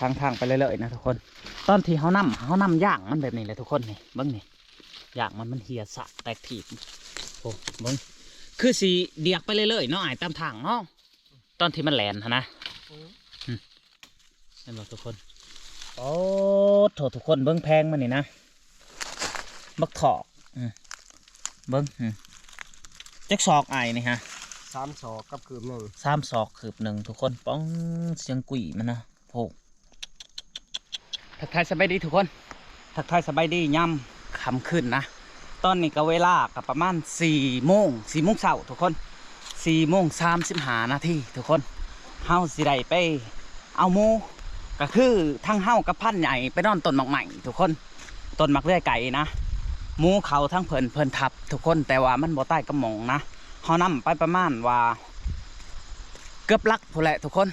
ทางไปเรื่อยๆนะทุกคนตอนที่เขานำย่างมันแบบนี้เลยทุกคนนี่เบิ้งนี่ย่างมันเหี่ยสะแตกถีบโอ้เบิ้งคือสีเดียกไปเรื่อยๆเนาะไอ้ตามทางเนาะตอนที่มันแหลนนะเห็นบ่ทุกคนโอ้โถทุกคนเบิ้งแพงมันนี่นะบักถอกเบิ้งจักศอกไอ้นี่ฮะ3 ศอกกับคืบหนึ่ง3 ศอกคืบหนึ่งทุกคนป้องเสียงกุ๋ยมันนะโผล่ทักทายสบายดีทุกคนทักทายสบายดีย่ำค่ำขึ้นนะตอนนี้ก็เวลากับประมาณ4 โมงเช้าทุกคน4:35 นาทีทุกคนเฮาสิได้ไปเอาหมูก็คือทั้งเฮากับพันใหญ่ไปนอนต้นหมากใหม่ทุกคนต้นหมากเลื่อยไก่นะหมูเขาทั้งเพิ่นทับทุกคนแต่ว่ามันบ่ใต้กระหม่อมนะเฮานำไปประมาณว่าเกือบลักพอแหละทุกคน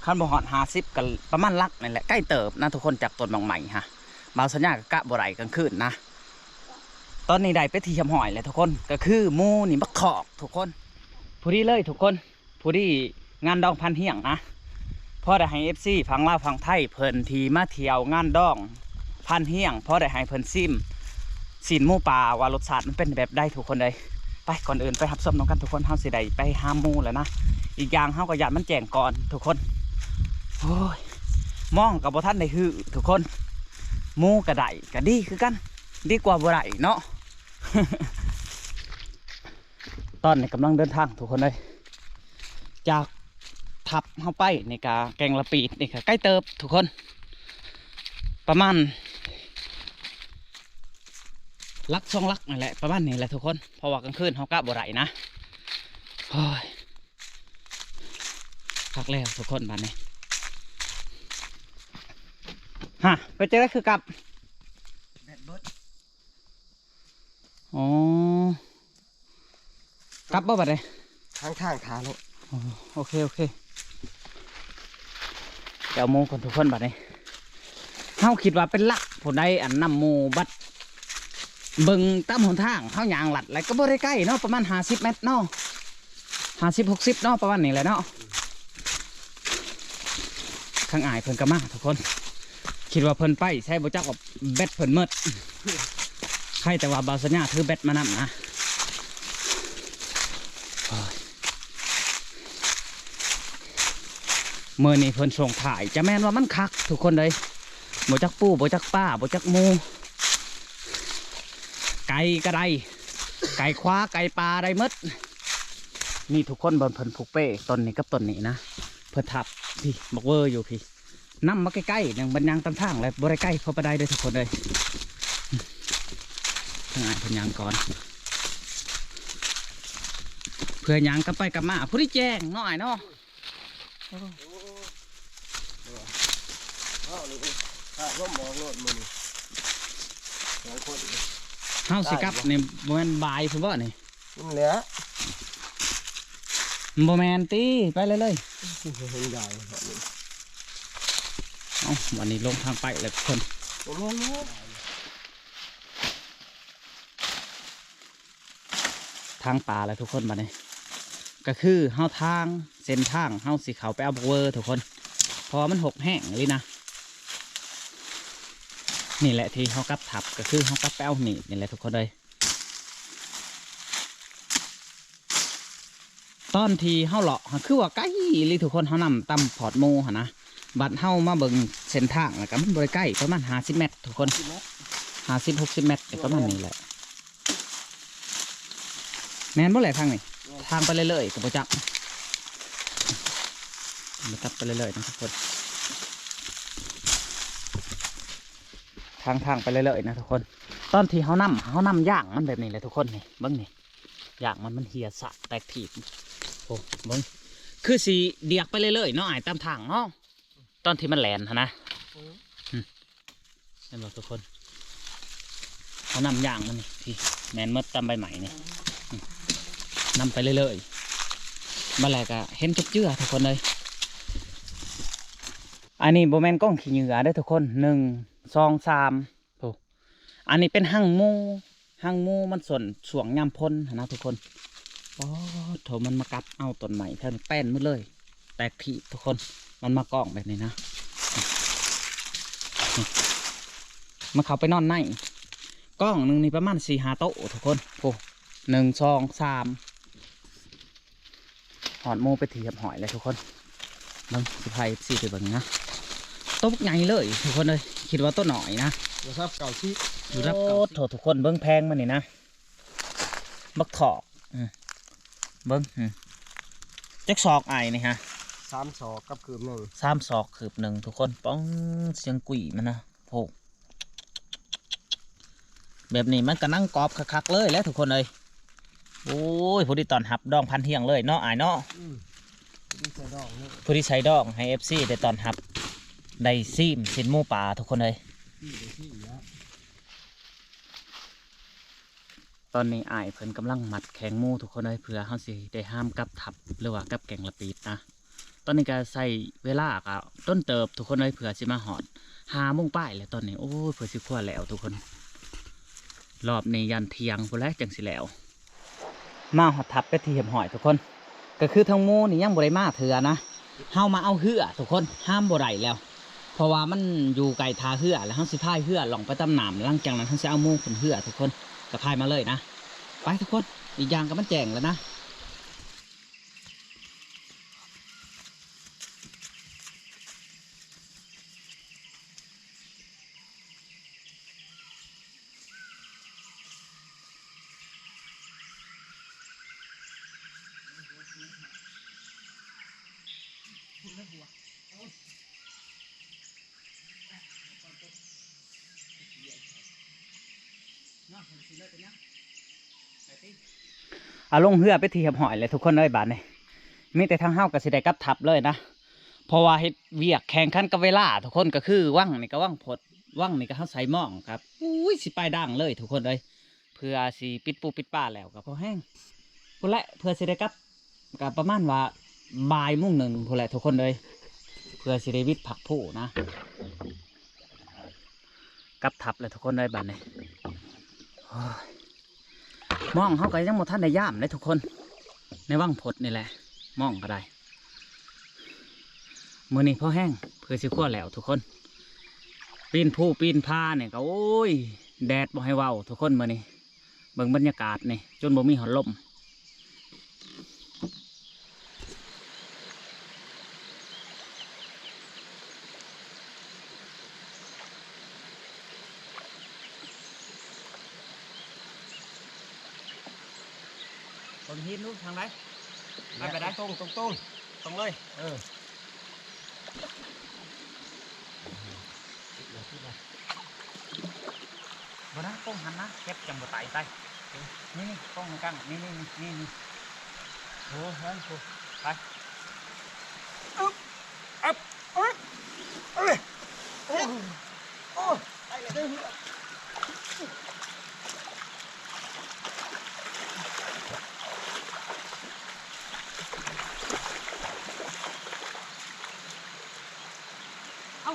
คันบ่ฮอด50กันประมาณลักนี่แหละใกล้เติบนะทุกคนจากต้นหมากใหม่ฮะบาวสัญญากับกะบ่ไหลกลางคืนนะตอนนี้ได้ไปที่ชำหอยเลยทุกคนก็คือหมูนี่บักถอกทุกคนผู้ที่เลยทุกคนผู้ที่งานดองพันเฮียงนะพอได้ให้ FC ฟังลาวฟังไทยเพิ่นทีมาเที่ยวงานดองพันเฮียงพอได้ให้เพิ่นซิมสินหมูป่าว่ารสชาติมันเป็นแบบได้ทุกคนเลยไปก่อนอื่นไปหับส้มน้องกันทุกคนเฮาสิได้ไปหาหมูแล้วนะอีกอย่างเฮาก็อยากมันแจ้งก่อนทุกคนโอ้ยมองกับบ่ทันได้ฮือทุกคนหมูกระไดก็ดีคือกันดีกว่าบ่ได้เนาะ ตอนนี้กำลังเดินทางทุกคนเลยจากทับเข้าไปในกาแกงละปีดนี่ค่ะใกล้เติบทุกคนประมาณลัก2 ลักนั่นแหละประมาณนี้แหละทุกคนเพราะว่ากลางคืนเขากะบ่ได้นะโอ้ยพักแล้วทุกคนบ้านนี้ฮะไปเจอได้คือกับแบตเบิดอ๋อกลับบ่บัดเลยทางขาโลโอเคเดี๋ยวโมคนทุกคนบัดนี้เขาคิดว่าเป็นลักผลใดอันนำโมบัดเบิ่งตามหนทางเขายางหลัดอะไรก็บ่ได้ใกล้เนาะประมาณ50 เมตรเนาะ50-60เนาะประมาณนี้แหละเนาะข้างอายเพิ่นก็มาทุกคนคิดว่าเพิ่นไปใช้บ่จักว่าแบตเพิ่นเมิดใครแต่ว่าบาวสัญญาถือแบตมานำนะเมื่อนี้เพิ่นส่งถ่ายจะแม่นว่ามันคักทุกคนเลยบ่จักปูบ่จักป้าบ่จักหมูไก่กระไดไก่คว้าไก่ปลาได้หมดนี่ทุกคนเพิ่นผูกเป้ต้นนี้กับต้นนี้นะเพิ่นทับพี่บอกเวอร์อยู่พี่นั่มาใกล้ๆอย่างบรรยางตามทางเลยบ่ได้ใกล้เข้าไปได้เลยทุกคนเลยทางไหนเพิ่นยางก่อนเพื่อยางกลับไปกลับมาผู้ที่แจ้งน้อยเนาะร่มมองโลดมือเฮาสิกับนี่โมเมนบายคือบ่นี่นี่แหละโมเมนตีไปเลยเห็นใหญ่เอาวันนี้ลงทางไปเลยทุกคนทางป่าเลยทุกคนมาเนี่ยก็คือเฮาทางเส้นทางเฮาสิเขาไปเอาเวอร์ทุกคนพอมันหกแห้งเลยนะนี่แหละที่เขากับทับก็คือเขากับแป้วนี่แหละทุกคนเลยตอนที่เขาเลาะคือว่าใกล้เลยทุกคนเขานำตำพอดโมหนะบัดเขามาเบิ่งเส้นทางแล้วก็มันบริใกล้ประมาณ50 เมตรทุกคน50-60 เมตรประมาณนี้แหละแม่นบ่แหละทางนี้ทางไปเรื่อยๆกับโปรจักมาตัดไปเรื่อยๆนะทุกคนทางไปเรื่อยๆนะทุกคนตอนที่เขานำย่างมันแบบนี้เลยทุกคนนี่เบิ้งนี่ย่างมันเหี่ยสะแตกถีบโอ้เบิ้งคือสีเดียกไปเรื่อยๆเนาะไอ้ตามทางเนาะตอนที่มันแหลนนะเห็นบ่ทุกคนเขานำย่างมันนี่ที่แมนเมดตามใบใหม่นี่นำไปเรื่อยๆมาแหลกอะเห็นจุ๊บเจื้อทุกคนเลยอันนี้โบแมนกล้องขี้เหงื่อได้ทุกคน1 2 3โอ้อันนี้เป็นหั่งมูมันส่วงยำพ่นนะทุกคนโอ้โถมันมากัดเอาต้นใหม่เท่าแป้นมืดเลยแตกผีทุกคนมันมากล้องแบบนี้นะ มาเขาไปนอนในกล้องหนึ่งนี่ประมาณ4-5 โต๊ะทุกคนโอ้1 2 3หอดโมไปเทียบหอยเลยทุกคนมึงสิพายสี่ไปเบิ่งนะโต๊ะใหญ่เลยทุกคนเลยคิดว่าโต๊ะหน่อยนะ ดูครับเก่าที่ ดูรับโต๊ะทุกคนเบิ้งแพงมันนี่นะบักถอกเบิ้งแจ็คซอกไอ้นี่ฮะ 3 ศอกกับคืบหนึ่ง 3 ศอกคืบ1ทุกคนป้องเสียงกุ๋ยมันนะโผล่แบบนี้มันก็นั่งกรอบคักๆเลยแล้วทุกคนเลยโอ้ยผู้ที่ตอนหับดองพันเที่ยงเลยเนาะไอ้เนาะ ดีใส่ดอกนี่ ผู้ที่ใช้ดองให้ FC ได้ตอนหับได้ซีมสินหมูป่าทุกคนเลย ที่นะ ตอนนี้อ้ายเพิ่นกำลังมัดแข็งหมูทุกคนเลยเพื่อเฮาสิได้ห้ามกับทับหรือว่ากับแกงละปีดนะตอนนี้ก็ใส่เวลาก็ต้นเติบทุกคนเลยเผื่อสิมาหอด5 โมงป้ายแล้วตอนนี้โอ้ยเผื่อสิคั่วแล้วทุกคนรอบนี้ยันเที่ยงพุ่นแล้วจังสิแล้วมาหอดทับไปที่เหี่ยมหอยทุกคนก็คือทั้งหมูนี่ยังบ่ได้มาเถื่อนะเฮามาเอาเหือทุกคนห้ามบ่ได้แล้ว เพราะว่ามันอยู่ไกลทาเหือแล้วเฮาสิพายเหือลงไปตำหนามหลังจากนั้นเฮาสิเอาหมูขึ้นเหือทุกคนก็พายมาเลยนะไปทุกคนอีกอย่างก็มันแจ้งแล้วนะเอาลงเหือไปที่เหี่ยมหอยเลยทุกคนเลยบาดนี้มีแต่ทางเฮาก็สิได้กลับทับเลยนะเพราะว่าเฮ็ดเวียกแข่งขันกับเวลาทุกคนก็คือว่างนี่ก็ว่างผดว่างนี่ก็เฮาใส่หม้องครับอุ้ยสิไปด่างเลยทุกคนเลยเพื่อสิปิดปูปิดป้าแล้วก็พอแห้งพุ่นแหละเพื่อสิได้กลับก็ประมาณว่าบ่ายโมงหนึ่งพุ่นแหละทุกคนเลยเพื่อสิได้วิทย์ผักผู้นะกลับทับเลยทุกคนเลยบาดนี้โอ้ยหม้องเขาก็ยังหมดท่านได้ย่ามเลยทุกคนในว่างผดนี่แหละหม้องก็ได้มือนี้พอแห้งเพื่อสิขั้วแล้วทุกคนปีนผู้ปีนผ้าเนี่ยก็โอ้ยแดดบ่ให้เว้าทุกคนมือนี้เบิ่งบรรยากาศนี่จนบ่มีหอนลมบนหินนู้นทางไหนไปได้ ตรงตรงเลยบ่นะป้องหันนะเก็บจังบ่ไตไปนี่ป้องกันนี่โอ้เฮ้ยไปอึ๊บอึ๊บอึ๊บโอ้ไปเลย เอ้า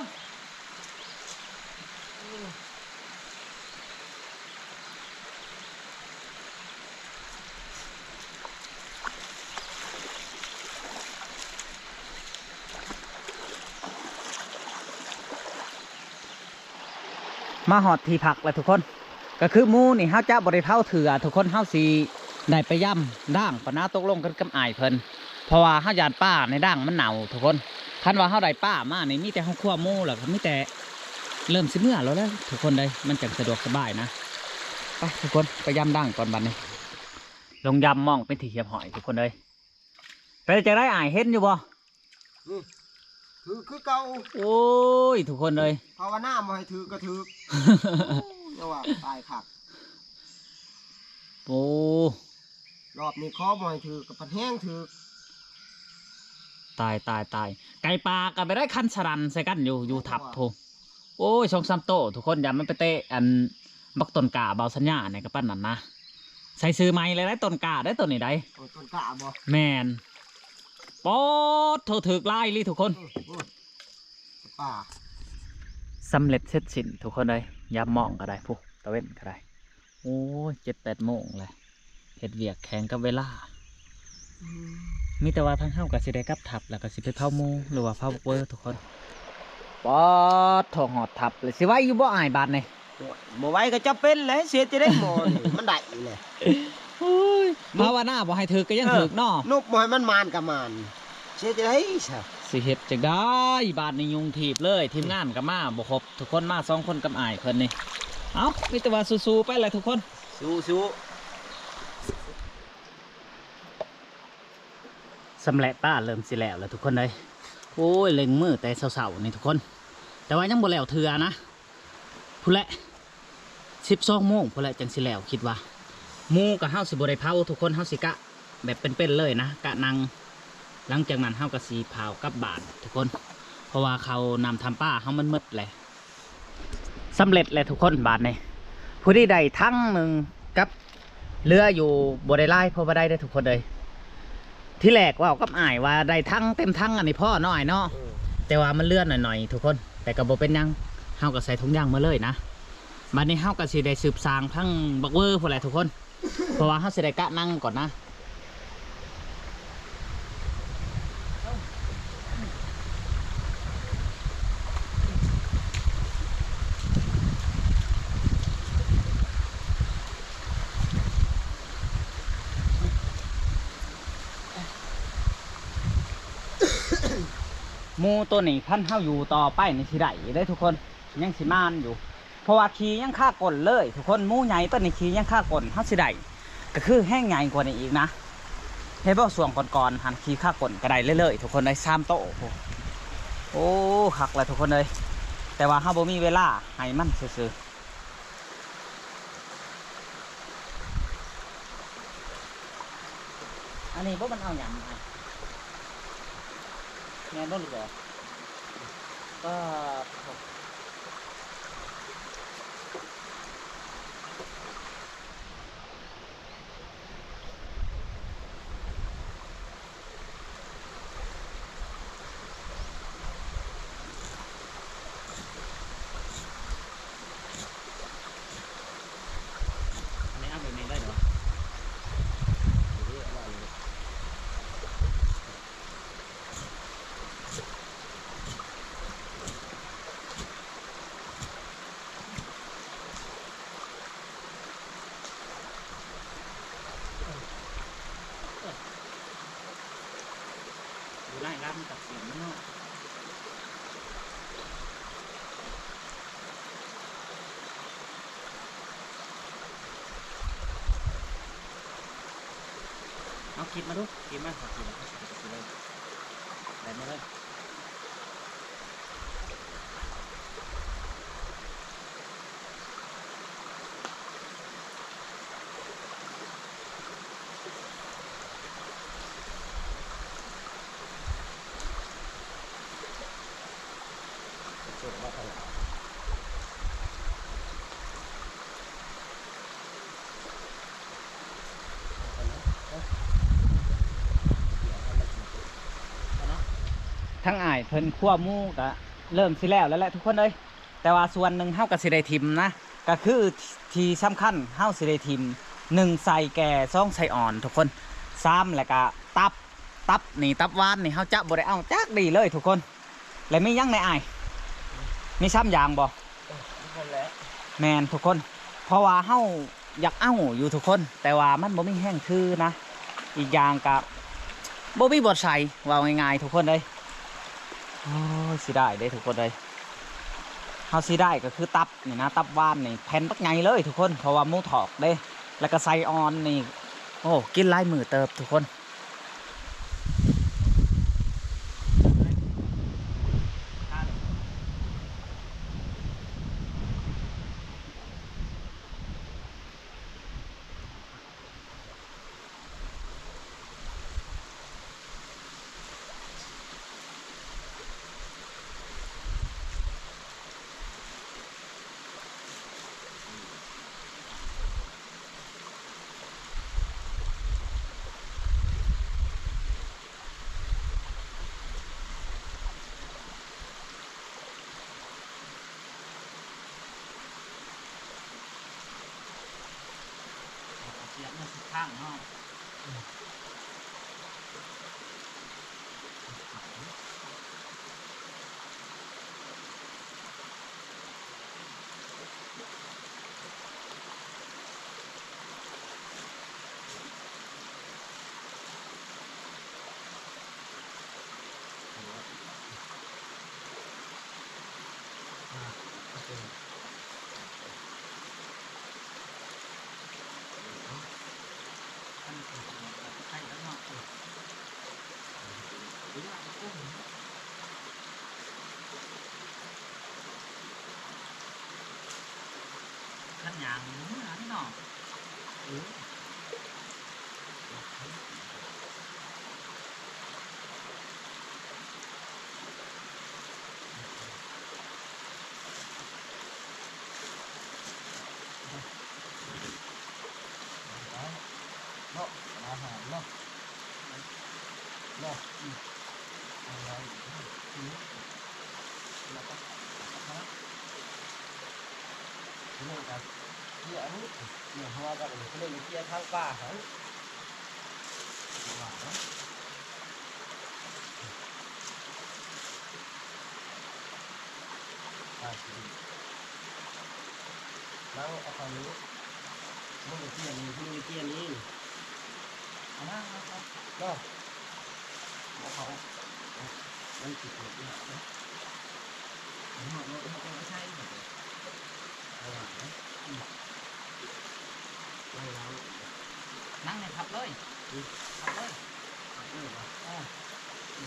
มาหอดที่ผักแล้วทุกคนก็คือหมูนี่เฮาจะบริเผาเถื่อทุกคนเฮาสีได้ไปย่ำด่างปะนาตกลงกันกับอ้ายเพิ่นเพราะว่าเฮาหยาดป้าในด่างมันเน่าทุกคนคันว่าเฮาได้ป้ามานี่มีแต่เฮาคั่วหมูแล้วก็มีแต่เริ่มสิเมื่อแล้วนะทุกคนเลยมันจังสะดวกสบายนะไปทุกคนไปย่ำด่างก่อนบัดนี้ลงย่ำมองเป็นที่เหี่ยมหอยทุกคนเลยไปจะได้อ้ายเห็นอยู่บ่ คือเก่า โอ้ยทุกคนเลย ภาวนาบ่ให้ถือก็ถือเรียกว่าตายขัก โอ้ รอบนี้ขอบ่ให้ถือกับปันแห้งถือ ตายไก่ปลากันไปได้คันสรันใส่กันอยู่ทับพูโอ้ย2-3 โตทุกคนอย่ามันไปเตะอันบักต้นกาเบาสัญญาในกระปั้นนั่นนะใส่ซื้อไม้เลยได้ต้นกาได้ต้นนี้ได้ ต้นกะบ่ แมนป๊อดโทถึกไล่ลี่ทุกคน ป่า สำเร็จเสร็จสิ้นทุกคนเลยยามมองก็ได้พวกตะเว้นก็ได้โอ้ย7-8 โมงเลยเฮ็ดเวียกแข่งกับเวลามีแต่ว่าทั้งเฮากับสิได้กับทับแล้วก็สิไปเผาหมูหรือว่าเผาเวอร์ทุกคน ปอดทองหอดทับเลยสิไว้อยู่บ่อายบาดนี่ บ่ไว้ก็จะเป็นเลยเสียจะได้หมอนี่มันได้เลย ภาวนาบ่ให้ถึกก็ยังถึกเนาะ นกบ่ให้มันมานกับมานเสียจะได้ซะ สิเฮ็ดจังได้บาดนี้ยุงถีบเลยทีมงานก็มาบ่ครบทุกคนมา2คนกับอายเพิ่นนี่เอ้ามีแต่ว่าสู้ๆไปเลยทุกคน สู้ สำเร็จป้าเริ่มสิแล้วทุกคนเลยโอ้ยเล็งมือแต่เสาๆนี่ทุกคน แต่ว่ายังบ่แล้วเทื่อนะพุ่นแหละ12 โมงพุ่นแหละจังสิแล้วคิดว่าหมู่กับเฮาสิบ่ได้เผาทุกคนเฮาสิกะแบบเป็นๆเลยนะกะนังหลังจากนั้นเฮาก็สิเผากลับบ้านทุกคน เพราะว่าเขานำทำป้าเฮามันมืดเลยสำเร็จเลยทุกคนบาดนี้ผู้ที่ได้ทั้งหนึ่งกับเรืออยู่บ่ได้ไล่เพราะว่าได้ทุกคนเลยที่แรกว่ากับอ้ายว่าได้ทั้งเต็มทั้งอันนี้พ่อน้อยเนาะแต่ว่ามันเลื่อนหน่อยๆทุกคนแต่ก็บ่เป็นหยังเฮาก็ใส่ถุงยางมาเลยนะบัดนี้เฮาก็สิได้สืบสางทั้งบักเวอร์พวกแหละทุกคนเพราะว่าเฮาสิได้กะนั่งก่อนนะหมูตัวนี้พันเฮาอยู่ต่อไปในสิได้ได้ทุกคนยังสิมานอยู่เพราะว่าขี่ยังฆ่ากลเลยทุกคนหมูใหญ่ตัวนี้ขี่ยังฆ่ากลเฮาสิได้ก็คือแห้งใหญ่กว่านี้อีกนะเห็นบ่ส่วงก่อนๆหันขี่ฆ่ากลก็ได้เรื่อยๆทุกคนได้3โต๊ะโอ้หักเลยทุกคนเลยแต่ว่าเฮาบ่มีเวลาให้มันซื่อๆอันนี้บ่มันเอาหยังมาแม่นบ่หรือบ่ก็อันนี้เอาแบบนี้ได้เหรอดูไล่รับมันตัดเสียงมันเนาะเอาคิดมาดูคิดมาขอคิดมาคิดเลยได้มาเลยทั้งอ้ายเพิ่นคั่วหมูก็เริ่มสิแล้วแหละทุกคนเลยแต่ว่าส่วนหนึ่งเฮาก็สิได้ทิมนะก็คือที่สำคัญเฮาสิได้ทิม1ใส่แก่2ใส่อ่อนทุกคน3แล้วก็ตับนี่ตับหวานนี่เฮาจะบ่ได้เอาจักดีเลยทุกคนแล้วมีหยังในอ้ายมี3อย่างบ่ คนแล้ว แมนทุกคนเพราะว่าเฮาอยากเอาอยู่ทุกคนแต่ว่ามันบ่มีแห้งคือนะอีกอย่างกับบ่มีบทใส่ว่าง่ายๆทุกคนเลยโอ้ยสิได้เด้ทุกคนเลยเฮาสิได้ก็คือตับนี่นะตับหวานนี่แผ่นปักใหญ่เลยทุกคนเพราะว่าหมูถอกเด้แล้วก็ใส่ออนนี่โอ้กินหลายมือเติบทุกคนเสียงมันสุดข้างเนาะ ขั้นอย่างนี้นะนี่เนาะเนาะอาหารเนาะเนาะอะไรแล้วก็เรื่องการเกี่ยนี้เนี่ยเพราะว่าก็เรื่องเกี่ยทางป่าเขาว่าเนาะแล้วเอาความรู้มึงเกี่ยนี้มึงเกี่ยนี้เอาหน้าครับก็เขามันติดอยู่เนี่ยนะเราไม่ใช่แบบอะไรนะไม่แล้วนั่งเลยขับเลยขับเลย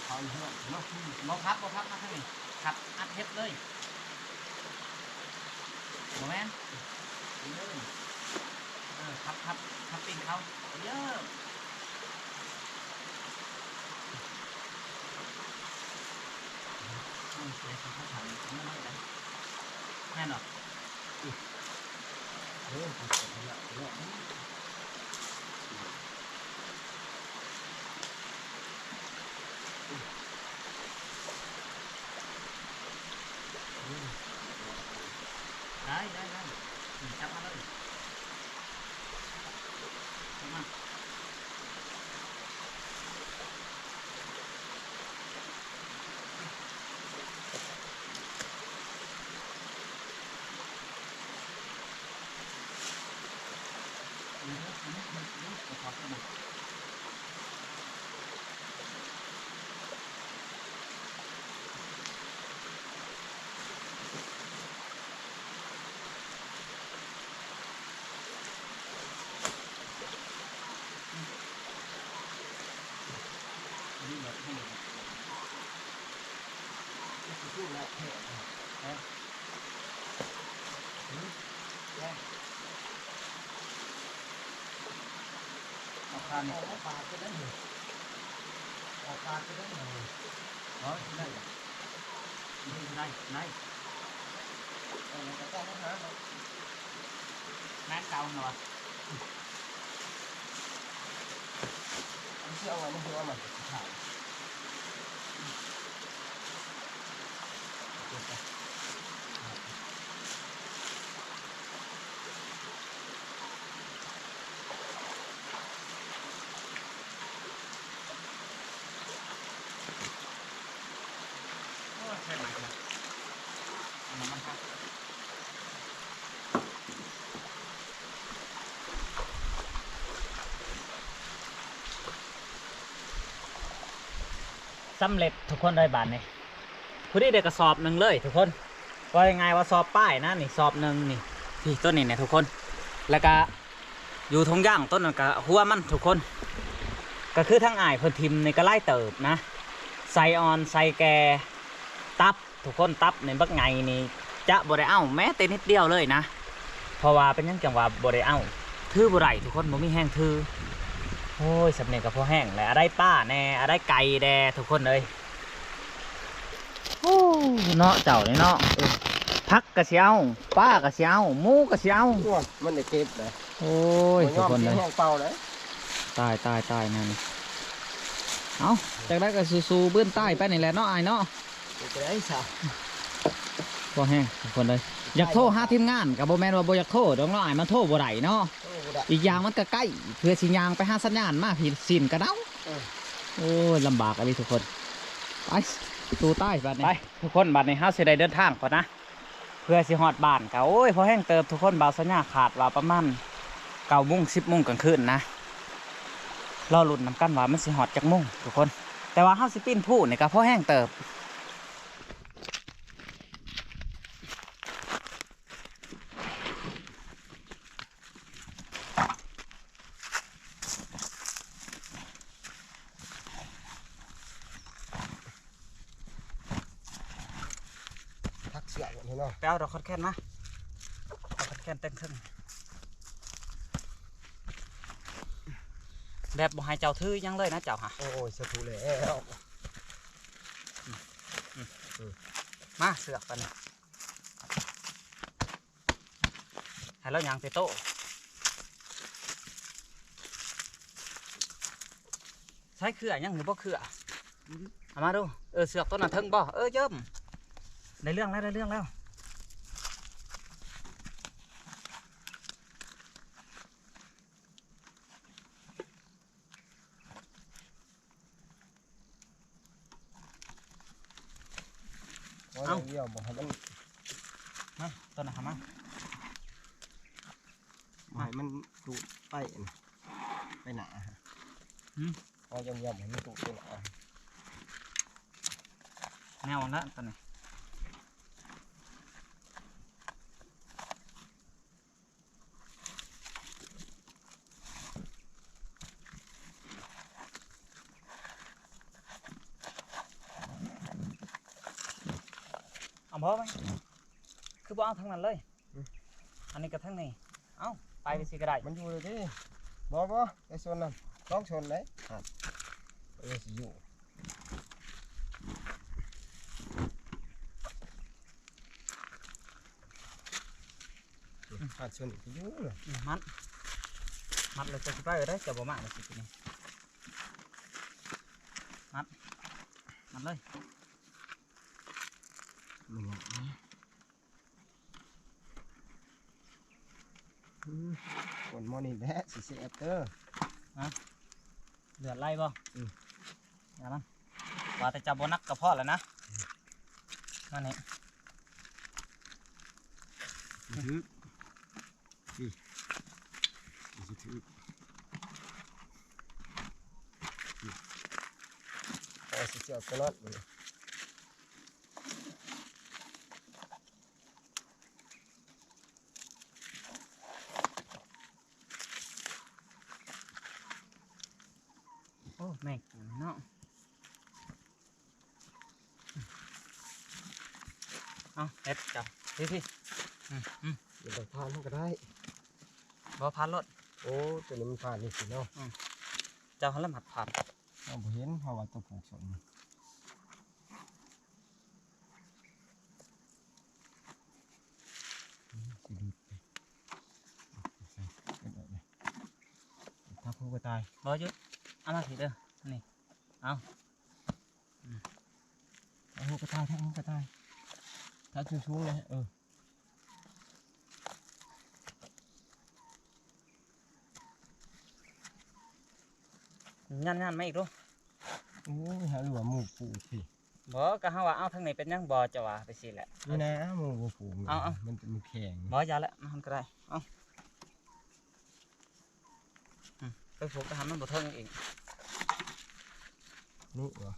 เขาเนาะเนาะ บ่พับมาทางนี้ขับอัดเฮ็ดเลยบ่แม่นขับปิ่งเขาเยอะเสียเขาถามไม่ได้เลยแม่นหรอได้จับมาเลยจับมานี่แบบให้พูดแล้วเท่นะเอาคาน เอาปากก็ได้เลยเอาปากก็ได้เลย ได้ได้แล้วก็ต้องหาเนาะ นั่นเก่าหน่อย อันที่เอาไว้นี่คือว่ามันขายใช่ไหมครับน้ำมันครับสำเร็จทุกคนได้บาทนี่พอดีเด็กกระสอบหนึ่งเลยทุกคนว่ายังไงว่าสอบป้ายนะนี่สอบหนึ่งนี่ที่ต้นนี่เนี่ยทุกคนแล้วก็อยู่ทงย่างต้นนั่นก็หัวมันทุกคนก็คือทั้งอ้ายเพิ่นทิมในก็ไล่เติบนะใส่ออนใส่แกตับทุกคนตับในบักไงนี่จะบ่ได้เอาแม้แต่นิดเดียวเลยนะเพราะว่าเป็นยังจังว่าบ่ได้เอาทื่อบ่ได้ทุกคนบ่มีแห้งทื่อโอ้ยสำเนียงกับพอแห้งแหละอะไรป้าแน่อะไรไก่แดทุกคนเลยโอ้เนาะเจ้านี่เนาะพักกระเชียวป้ากระเชียวหมูกระเชียว มันได้เก็บเลย โอ้ยทุกคนเลย แห้งเป่าเลย ตายนั่นเอาจากได้ก็สู้ๆเบื้องใต้ไปนี่แหละเนาะไอ้เนาะ จะได้สาว พอแห้งทุกคนเลยอยากโทรหาทีมงานกับโบแมนว่าโบอยากโทรดองเนาะไอ้มันโทรบ่ได้เนาะอีกอย่างมันก็ใกล้เพื่อสิยางไปหาสัญญาณมาผิดสินกระเด้าโอ้ยลำบากอะไรทุกคนไปตูใต้บัดนี้ไปทุกคนบัดนี้เฮาสิได้เดินทางก่อนนะเพื่อสิฮอดบ้านก็โอ้ยพอแห้งเติบทุกคนบ่าวสัญญาขาดว่าประมาณ9 โมง 10 โมงกลางคืนนะรอลุ้นนำกันว่ามันสิฮอดจักโมงทุกคนแต่ว่าเฮาสิปีนผู้นี่ก็พอแห้งเติบ เสือกเห็นเนาะ ไปเอาดอกคอนแคนมาดอกคอนแคนเต็มทึ่งแบบบ่ให้เจ้าถือยังเลยนะเจ้าฮะ โอ้ยสะทุแล้ว มาเสือกกันให้เรายางไปโต๊ะใช้เครือยังหรือบ่เครือเอามาดูเสือกต้นน่ะทึ่งบ่เยิ่มได้เรื่องแล้วได้เรื่องแล้ว เอาเดียวบอกให้มัน มาต้นน่ะครับมา ให้มันตูดไปหนาเอายำให้มันตูดไปหนา แนวละต้นนี้เอาพอไหมคือบ่เอาทั้งนั้นเลยอันนี้กับทั้งนี้เอาไปสิก็ได้ มันอยู่เลยดิบ่ไอ้ส่วนนั้นต้องชนเลยสิอยู่ขาดชนอีกอยู่เลย มัดเลยจะสิไปได้จะบ่มาเลยสิทีนี้มัดเลย คนมอนี่แหละสิเสียเตอร์ เดือดไล่บ่อย่ามันว่าแต่จับโบนักกับพ่อแล้วนะนั่นนี่ ถือสิถือสิเสียตลอดเลย โอ้แม่งเนาะเอาเด็ดจับพี่เดี๋ยวผ่านก็ได้ บ่พันรถ โอ้ตัวนี้มันผ่านนี่สิเนาะ เจ้าหันละหมัดผ่าน เราเห็นเพราะว่าตัวผูกสนสิดูถ้าพูดก็ตาย บ่ยุดเอามาสิเด้อนี่เอา ถ้าพูดก็ตายถ้าพูดก็ตายถ้าชู้ๆเลยยันไม่อีกดู โอ้ยหาหลัวหมูผูกสิ บ่ก็เฮาว่าเอาทางนี้เป็นยังบ่จะว่าไปสิแหละ นี่นะหมูผูกมันแข็ง บ่ยาละมันก็ได้เอาไปผูกก็ทำมันบ่เทิงอีก นี่เหรอ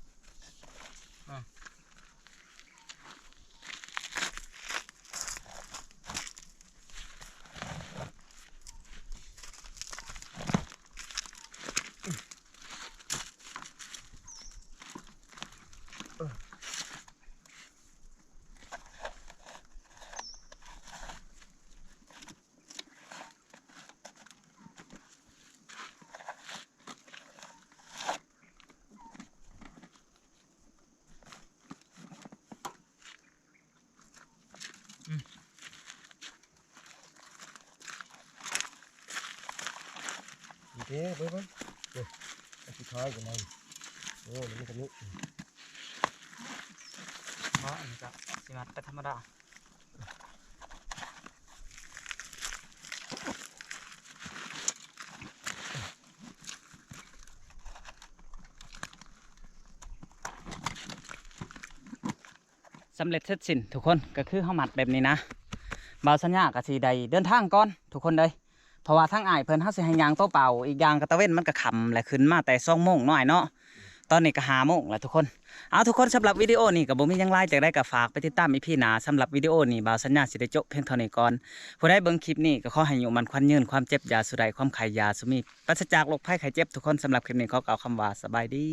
เด้เบิ้ลสุดท้ายกันเลยโอ้นี่มันกันนี้ เพราะอันนี้ก็สิมัดไปธรรมดาสำเร็จเสร็จสิ้นทุกคนก็คือเฮามัดแบบนี้นะบ่าวสัญญาก็สิได้เดินทางก่อนทุกคนเลยเพราะว่าทั้งอ้ายเพิ่นเฮาสิให้ยางโตเปล่าอีกอย่างก็ตะเว้นมันก็ค่ำและขึ้นมาแต่2 โมงน้อยเนาะตอนนี้ก็5 โมงแล้วทุกคนเอาทุกคนสำหรับวิดีโอนี้ก็บ่มีหยังหลายจากได้ก็ฝากไปติดตามอีพีหน้าสำหรับวิดีโอนี้บ่าวสัญญาสิได้จบเพียงเท่านี้ก่อนผู้ใดเบิ่งคลิปนี้ก็ขอให้อยู่มันควันยืนความเจ็บยาสุใดความไข้ยาสุมีปราศจากโรคภัยไข้เจ็บทุกคนสำหรับคลิปนี้ขอกล่าวคำว่าสบายดี